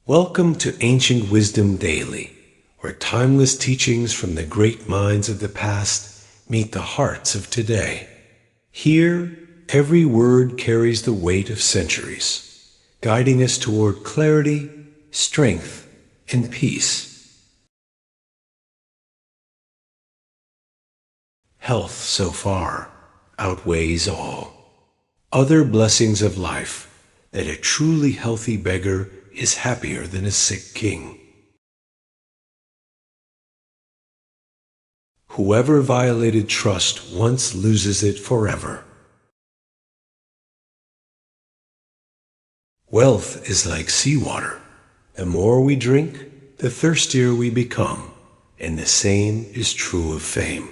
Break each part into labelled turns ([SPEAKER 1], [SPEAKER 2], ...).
[SPEAKER 1] Welcome to Ancient Wisdom Daily, where timeless teachings from the great minds of the past meet the hearts of today. Here, every word carries the weight of centuries, guiding us toward clarity, strength, and peace. Health so far outweighs all. Other blessings of life, that a truly healthy beggar is happier than a sick king. Whoever violated trust once loses it forever. Wealth is like seawater. The more we drink, the thirstier we become, and the same is true of fame.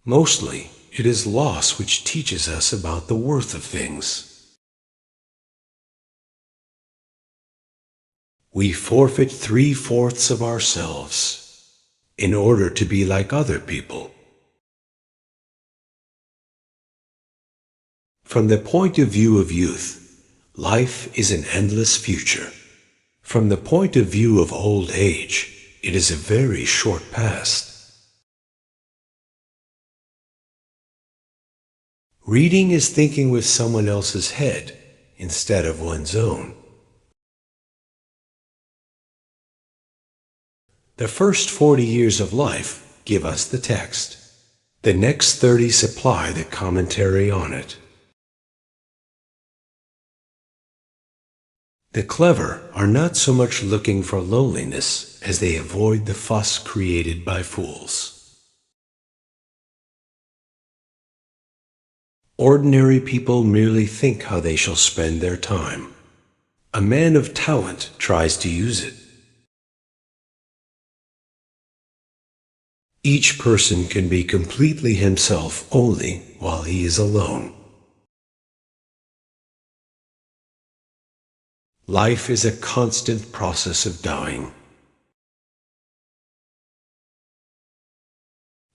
[SPEAKER 1] Mostly, it is loss which teaches us about the worth of things. We forfeit 3/4 of ourselves in order to be like other people. From the point of view of youth, life is an endless future. From the point of view of old age, it is a very short past. Reading is thinking with someone else's head instead of one's own. The first 40 years of life give us the text. The next 30 supply the commentary on it. The clever are not so much looking for loneliness as they avoid the fuss created by fools. Ordinary people merely think how they shall spend their time. A man of talent tries to use it. Each person can be completely himself only while he is alone. Life is a constant process of dying.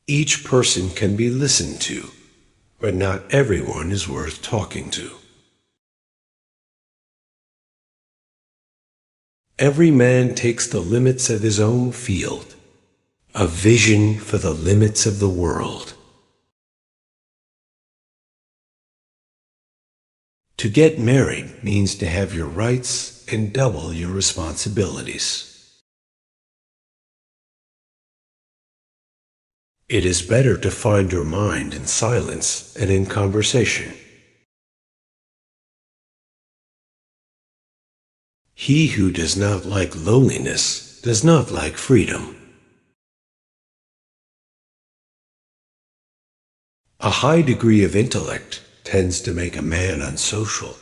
[SPEAKER 1] Each person can be listened to, but not everyone is worth talking to. Every man takes the limits of his own field, a vision for the limits of the world. To get married means to have your rights and double your responsibilities. It is better to find your mind in silence and in conversation. He who does not like loneliness does not like freedom. A high degree of intellect tends to make a man unsocial.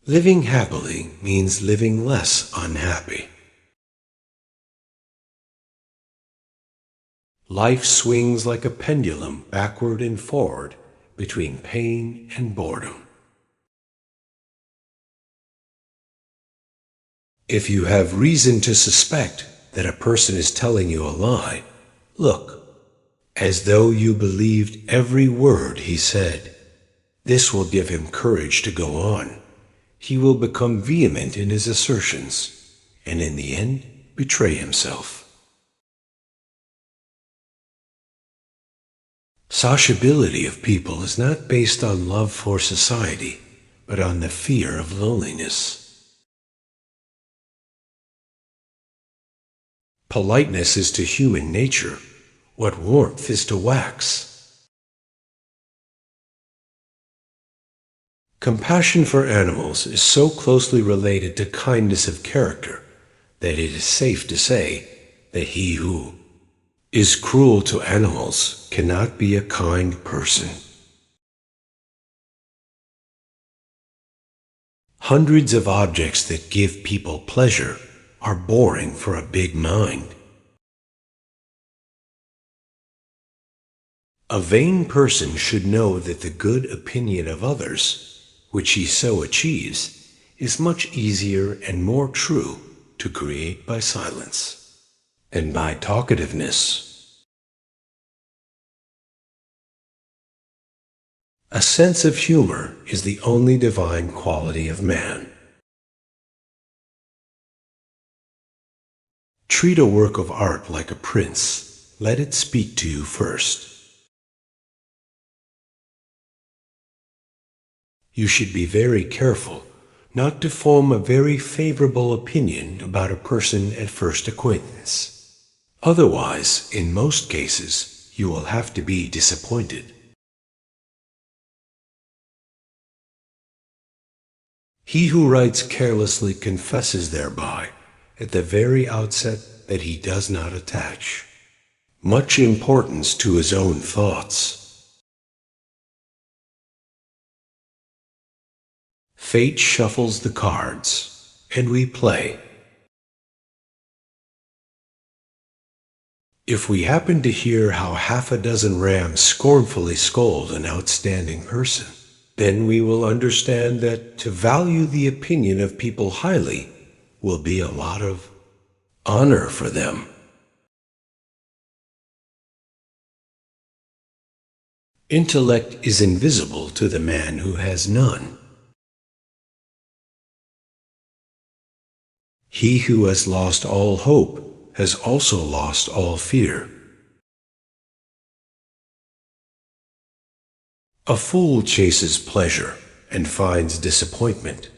[SPEAKER 1] Living happily means living less unhappy. Life swings like a pendulum backward and forward between pain and boredom. If you have reason to suspect that a person is telling you a lie, look, as though you believed every word he said. This will give him courage to go on. He will become vehement in his assertions, and in the end betray himself. Sociability of people is not based on love for society, but on the fear of loneliness. Politeness is to human nature what warmth is to wax. Compassion for animals is so closely related to kindness of character that it is safe to say that he who is cruel to animals cannot be a kind person. Hundreds of objects that give people pleasure are boring for a big mind. A vain person should know that the good opinion of others, which he so achieves, is much easier and more true to create by silence and by talkativeness. A sense of humor is the only divine quality of man. Treat a work of art like a prince. Let it speak to you first. You should be very careful not to form a very favorable opinion about a person at first acquaintance. Otherwise, in most cases, you will have to be disappointed. He who writes carelessly confesses thereby, at the very outset, that he does not attach much importance to his own thoughts. Fate shuffles the cards, and we play. If we happen to hear how half a dozen rams scornfully scold an outstanding person, then we will understand that to value the opinion of people highly will be a lot of honor for them. Intellect is invisible to the man who has none. He who has lost all hope has also lost all fear. A fool chases pleasure and finds disappointment.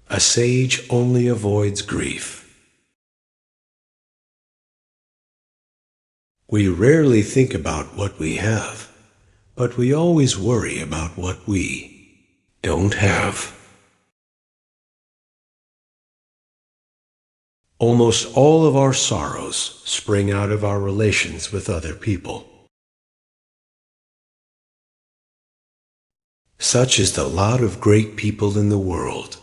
[SPEAKER 1] A sage only avoids grief. We rarely think about what we have, but we always worry about what we don't have. Almost all of our sorrows spring out of our relations with other people. Such is the lot of great people in the world.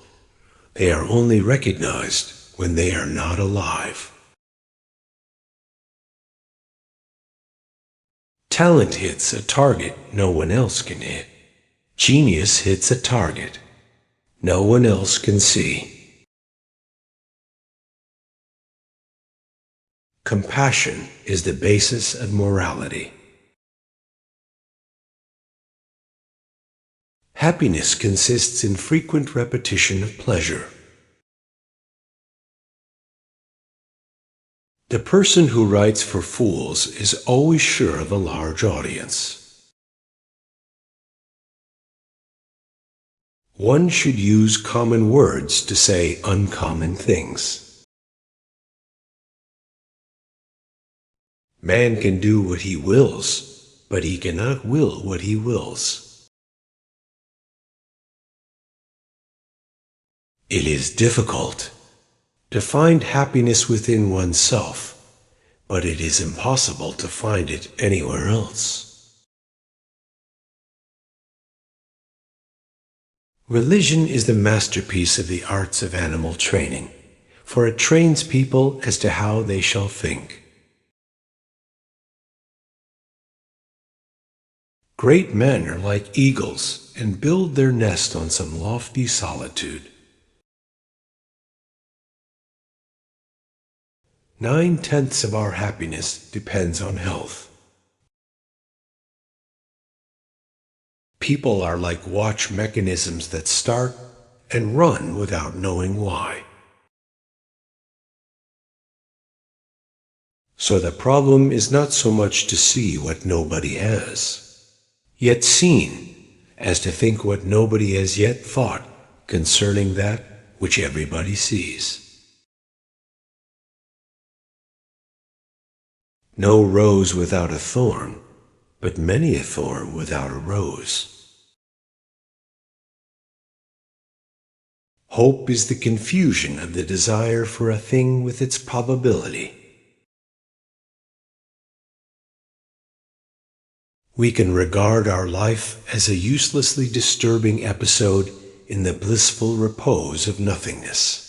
[SPEAKER 1] They are only recognized when they are not alive. Talent hits a target no one else can hit. Genius hits a target no one else can see. Compassion is the basis of morality. Happiness consists in frequent repetition of pleasure. The person who writes for fools is always sure of a large audience. One should use common words to say uncommon things. Man can do what he wills, but he cannot will what he wills. It is difficult to find happiness within oneself, but it is impossible to find it anywhere else. Religion is the masterpiece of the arts of animal training, for it trains people as to how they shall think. Great men are like eagles and build their nest on some lofty solitude. 9/10 of our happiness depends on health. People are like watch mechanisms that start and run without knowing why. So the problem is not so much to see what nobody has yet seen, as to think what nobody has yet thought concerning that which everybody sees. No rose without a thorn, but many a thorn without a rose. Hope is the confusion of the desire for a thing with its probability. We can regard our life as a uselessly disturbing episode in the blissful repose of nothingness.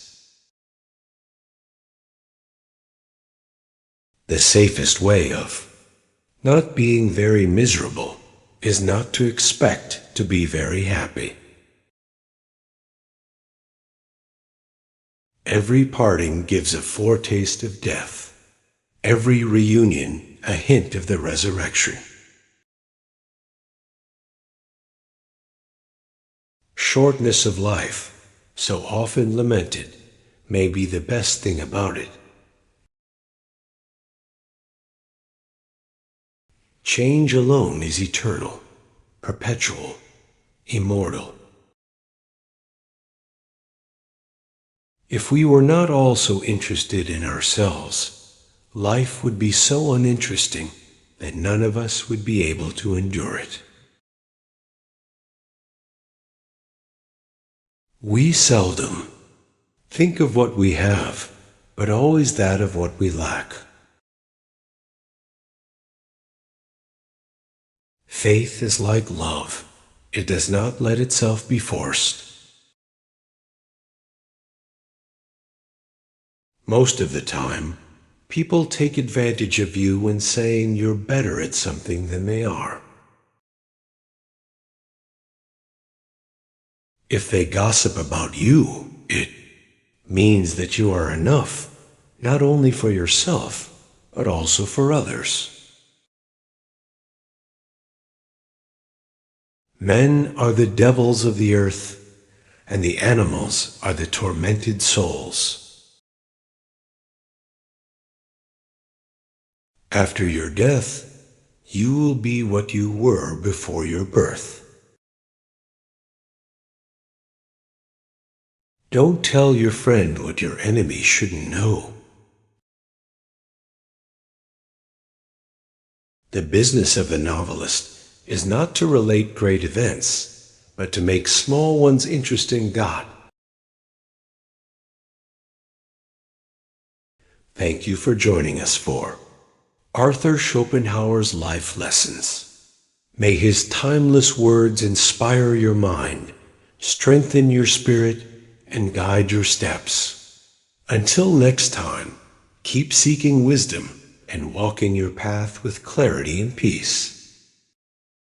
[SPEAKER 1] The safest way of not being very miserable is not to expect to be very happy. Every parting gives a foretaste of death, every reunion a hint of the resurrection. shortness of life, so often lamented, may be the best thing about it. Change alone is eternal, perpetual, immortal. If we were not all so interested in ourselves, life would be so uninteresting that none of us would be able to endure it. We seldom think of what we have, but always that of what we lack. Faith is like love. It does not let itself be forced. Most of the time, people take advantage of you when saying you're better at something than they are. If they gossip about you, it means that you are enough, not only for yourself, but also for others. Men are the devils of the earth, and the animals are the tormented souls. After your death, you will be what you were before your birth. Don't tell your friend what your enemy shouldn't know. The business of the novelist is not to relate great events, but to make small ones interesting. God. Thank you for joining us for Arthur Schopenhauer's Life Lessons. May his timeless words inspire your mind, strengthen your spirit, and guide your steps. Until next time, keep seeking wisdom and walking your path with clarity and peace.